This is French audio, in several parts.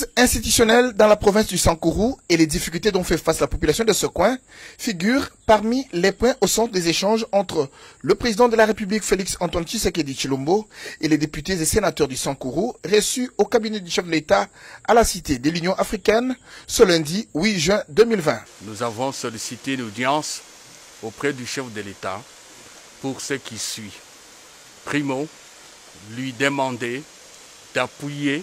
crise institutionnelle dans la province du Sankourou et les difficultés dont fait face la population de ce coin figurent parmi les points au centre des échanges entre le président de la République Félix-Antoine Tshisekedi Tshilombo et les députés et sénateurs du Sankourou reçus au cabinet du chef de l'État à la Cité de l'Union africaine ce lundi 8 juin 2020. Nous avons sollicité une audience auprès du chef de l'État pour ce qui suit. Primo, lui demander d'appuyer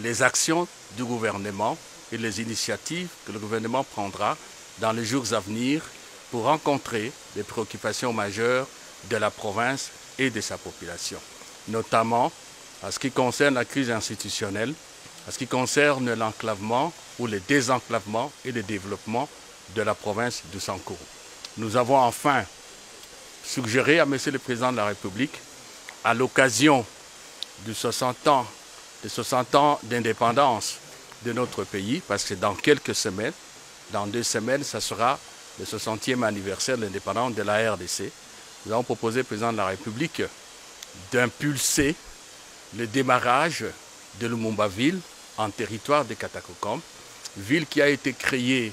les actions du gouvernement et les initiatives que le gouvernement prendra dans les jours à venir pour rencontrer les préoccupations majeures de la province et de sa population, notamment en ce qui concerne la crise institutionnelle, en ce qui concerne l'enclavement ou le désenclavement et le développement de la province du Sankourou. Nous avons enfin suggéré à M. le Président de la République, à l'occasion de 60 ans d'indépendance de notre pays, parce que dans quelques semaines, dans 2 semaines, ça sera le 60e anniversaire de l'indépendance de la RDC. Nous avons proposé au Président de la République d'impulser le démarrage de Lumumba-Ville en territoire de Katakokom, ville qui a été créée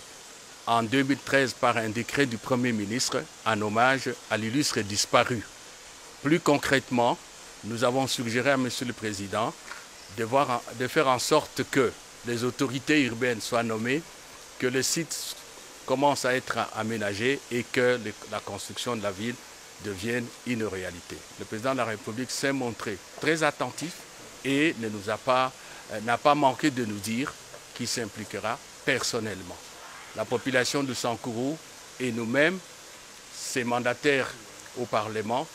en 2013 par un décret du Premier ministre en hommage à l'illustre disparu. Plus concrètement, nous avons suggéré à M. le Président de faire en sorte que les autorités urbaines soient nommées, que le site commence à être aménagé et que la construction de la ville devienne une réalité. Le Président de la République s'est montré très attentif et n'a pas manqué de nous dire qu'il s'impliquera personnellement. La population du Sankourou et nous-mêmes, ses mandataires au Parlement,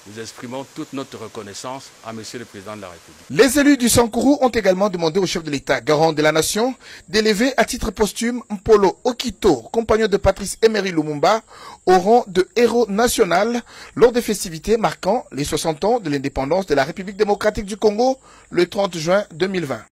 nous exprimons toute notre reconnaissance à M. le Président de la République. Les élus du Sankourou ont également demandé au chef de l'État, garant de la nation, d'élever à titre posthume Mpolo Okito, compagnon de Patrice Emery Lumumba, au rang de héros national lors des festivités marquant les 60 ans de l'indépendance de la République démocratique du Congo le 30 juin 2020.